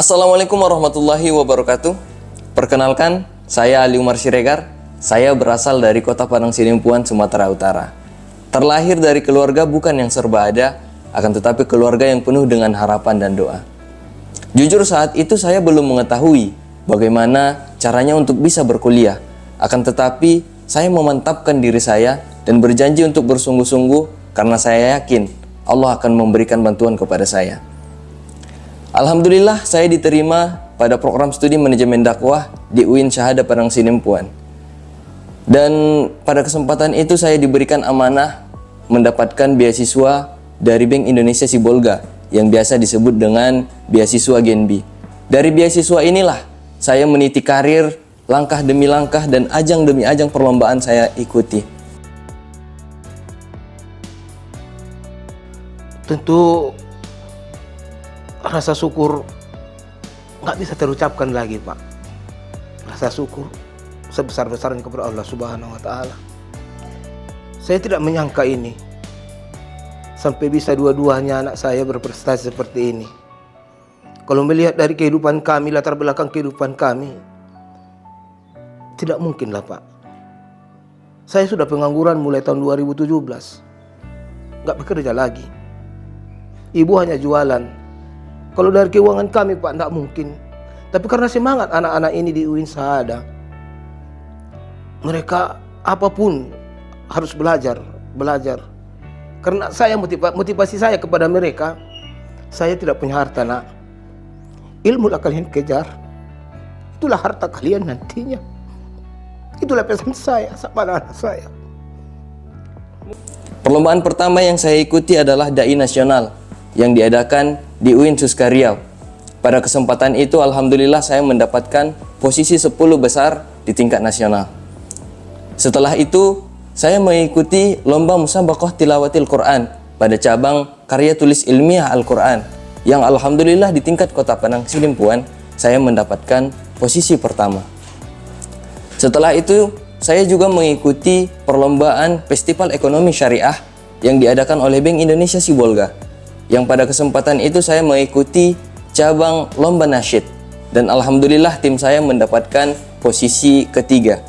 Assalamualaikum warahmatullahi wabarakatuh. Perkenalkan, saya Ali Umar Siregar. Saya berasal dari Kota Padang Sidempuan, Sumatera Utara. Terlahir dari keluarga bukan yang serba ada, akan tetapi keluarga yang penuh dengan harapan dan doa. Jujur saat itu saya belum mengetahui bagaimana caranya untuk bisa berkuliah. Akan tetapi saya memantapkan diri saya dan berjanji untuk bersungguh-sungguh karena saya yakin Allah akan memberikan bantuan kepada saya. Alhamdulillah saya diterima pada program studi manajemen dakwah di UIN Syahada Padang Sidempuan. Dan pada kesempatan itu saya diberikan amanah mendapatkan beasiswa dari Bank Indonesia Sibolga yang biasa disebut dengan beasiswa Genbi. Dari beasiswa inilah saya meniti karir langkah demi langkah dan ajang demi ajang perlombaan saya ikuti. Tentu rasa syukur nggak bisa terucapkan lagi, Pak. Rasa syukur sebesar-besarnya kepada Allah Subhanahu wa Ta'ala. Saya tidak menyangka ini sampai bisa dua-duanya anak saya berprestasi seperti ini. Kalau melihat dari kehidupan kami, latar belakang kehidupan kami, tidak mungkin lah, Pak. Saya sudah pengangguran mulai tahun 2017, nggak bekerja lagi. Ibu hanya jualan. Kalau dari keuangan kami, Pak, tidak mungkin. Tapi karena semangat anak-anak ini di UIN Syahada, mereka apapun harus belajar. Karena saya motivasi saya kepada mereka, saya tidak punya harta, nak. Ilmu lah kalian kejar. Itulah harta kalian nantinya. Itulah pesan saya sama anak saya. Perlombaan pertama yang saya ikuti adalah Dai Nasional yang diadakan di UIN Suska Riau. Pada kesempatan itu alhamdulillah saya mendapatkan posisi 10 besar di tingkat nasional. Setelah itu saya mengikuti lomba musabaqah tilawatil Quran pada cabang karya tulis ilmiah Al-Quran yang alhamdulillah di tingkat Kota Padang Sidempuan saya mendapatkan posisi pertama. Setelah itu saya juga mengikuti perlombaan Festival Ekonomi Syariah yang diadakan oleh Bank Indonesia Sibolga, yang pada kesempatan itu saya mengikuti cabang lomba nasyid dan alhamdulillah tim saya mendapatkan posisi ketiga.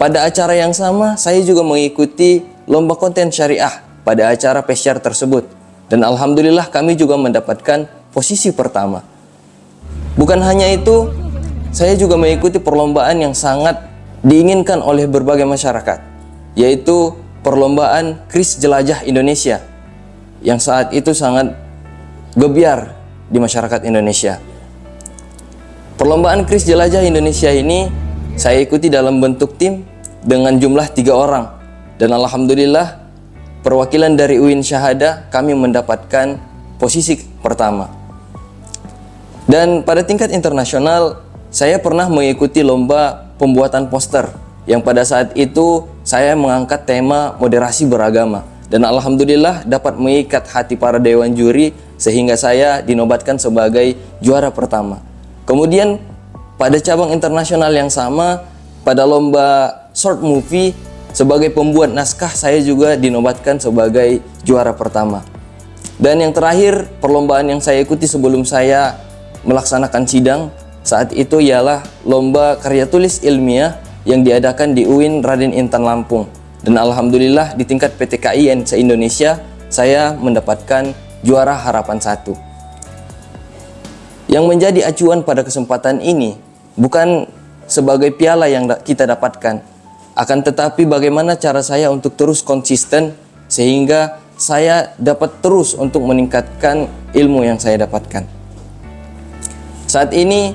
Pada acara yang sama saya juga mengikuti lomba konten syariah pada acara pesyar tersebut dan alhamdulillah kami juga mendapatkan posisi pertama. Bukan hanya itu, saya juga mengikuti perlombaan yang sangat diinginkan oleh berbagai masyarakat, yaitu perlombaan Kris Jelajah Indonesia yang saat itu sangat gebyar di masyarakat Indonesia. Perlombaan Kris Jelajah Indonesia ini saya ikuti dalam bentuk tim dengan jumlah 3 orang dan alhamdulillah perwakilan dari UIN Syahada kami mendapatkan posisi pertama. Dan pada tingkat internasional saya pernah mengikuti lomba pembuatan poster yang pada saat itu saya mengangkat tema moderasi beragama. Dan alhamdulillah dapat mengikat hati para dewan juri sehingga saya dinobatkan sebagai juara pertama. Kemudian pada cabang internasional yang sama, pada lomba short movie sebagai pembuat naskah saya juga dinobatkan sebagai juara pertama. Dan yang terakhir, perlombaan yang saya ikuti sebelum saya melaksanakan sidang saat itu ialah lomba karya tulis ilmiah yang diadakan di UIN Raden Intan Lampung. Dan alhamdulillah di tingkat PTKIN se-Indonesia saya mendapatkan juara harapan 1. Yang menjadi acuan pada kesempatan ini bukan sebagai piala yang kita dapatkan, akan tetapi bagaimana cara saya untuk terus konsisten sehingga saya dapat terus untuk meningkatkan ilmu yang saya dapatkan. Saat ini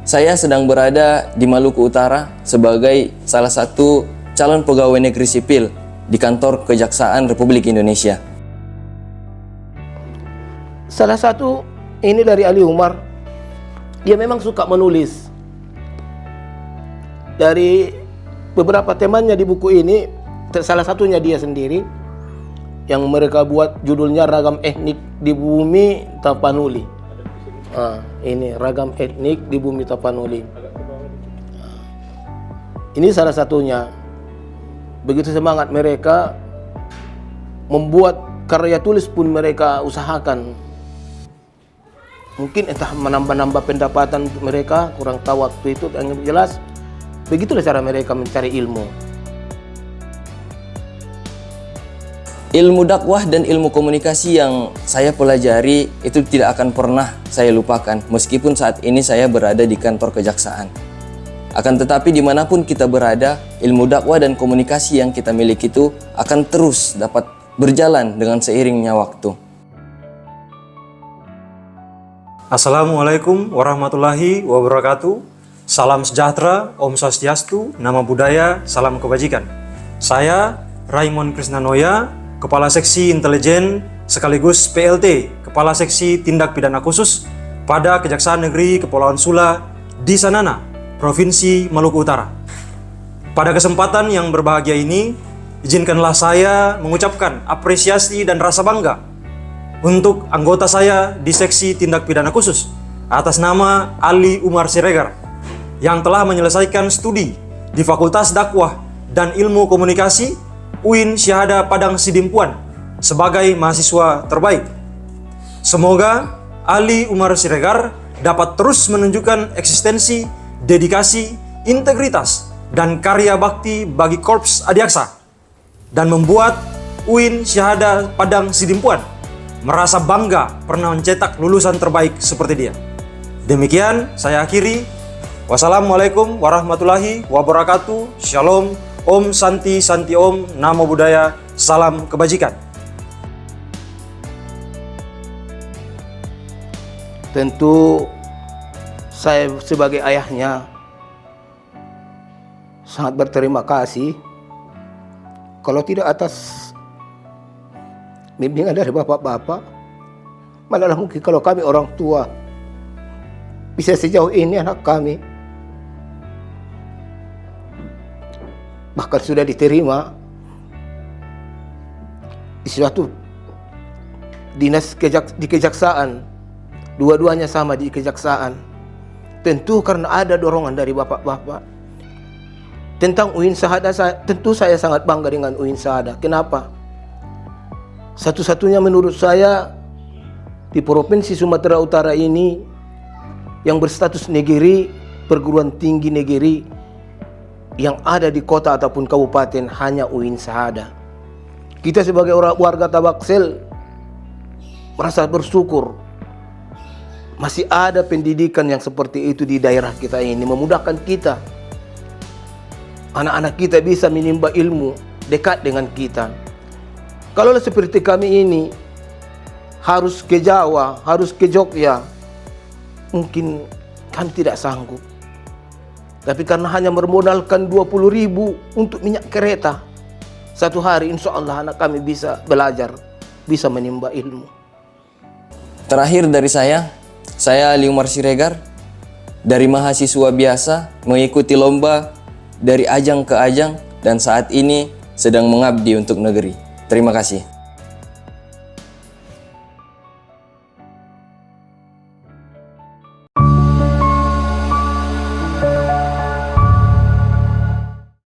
saya sedang berada di Maluku Utara sebagai salah satu calon pegawai negeri sipil di kantor Kejaksaan Republik Indonesia. Salah satu ini dari Ali Umar, dia memang suka menulis. Dari beberapa temannya di buku ini, salah satunya dia sendiri yang mereka buat judulnya Ragam Etnik di Bumi Tapanuli. Ini Ragam Etnik di Bumi Tapanuli. Ini salah satunya. Begitu semangat mereka membuat karya tulis pun mereka usahakan. Mungkin entah menambah-nambah pendapatan untuk mereka, kurang tahu waktu itu, dan yang jelas begitulah cara mereka mencari ilmu. Ilmu dakwah dan ilmu komunikasi yang saya pelajari itu tidak akan pernah saya lupakan meskipun saat ini saya berada di kantor kejaksaan. Akan tetapi dimanapun kita berada, ilmu dakwah dan komunikasi yang kita miliki itu akan terus dapat berjalan dengan seiringnya waktu. Assalamualaikum warahmatullahi wabarakatuh. Salam sejahtera, Om Swastiastu, Namo Buddhaya, salam kebajikan. Saya Raymond Krisnanoya, Kepala Seksi Intelijen sekaligus PLT, Kepala Seksi Tindak Pidana Khusus pada Kejaksaan Negeri Kepulauan Sula di Sanana, Provinsi Maluku Utara. Pada kesempatan yang berbahagia ini, izinkanlah saya mengucapkan apresiasi dan rasa bangga untuk anggota saya di Seksi Tindak Pidana Khusus atas nama Ali Umar Siregar yang telah menyelesaikan studi di Fakultas Dakwah dan Ilmu Komunikasi UIN Syahada Padang Sidimpuan sebagai mahasiswa terbaik. Semoga Ali Umar Siregar dapat terus menunjukkan eksistensi, dedikasi, integritas, dan karya bakti bagi Korps Adiaksa dan membuat UIN Syahada Padang Sidimpuan merasa bangga pernah mencetak lulusan terbaik seperti dia. Demikian saya akhiri. Wassalamualaikum warahmatullahi wabarakatuh. Shalom. Om Santi Santi Om, Namo Buddhaya, salam kebajikan. Tentu saya sebagai ayahnya sangat berterima kasih, kalau tidak atas bimbingan dari bapak-bapak, manalah mungkin kalau kami orang tua bisa sejauh ini anak kami. Bahkan sudah diterima di suatu dinas di kejaksaan, dua-duanya sama di kejaksaan. Tentu karena ada dorongan dari bapak-bapak. Tentang UIN Syahada, tentu saya sangat bangga dengan UIN Syahada. Kenapa? Satu-satunya menurut saya di Provinsi Sumatera Utara ini yang berstatus negeri, perguruan tinggi negeri, yang ada di kota ataupun kabupaten hanya UIN Syahada. Kita sebagai warga Tabaksel merasa bersyukur masih ada pendidikan yang seperti itu di daerah kita ini, memudahkan kita. Anak-anak kita bisa menimba ilmu dekat dengan kita. Kalau seperti kami ini harus ke Jawa, harus ke Jogja, mungkin kami tidak sanggup. Tapi karena hanya bermodalkan 20.000 untuk minyak kereta, satu hari insya Allah anak kami bisa belajar, bisa menimba ilmu. Terakhir dari saya Ali Umar Siregar, dari mahasiswa biasa mengikuti lomba dari ajang ke ajang dan saat ini sedang mengabdi untuk negeri. Terima kasih.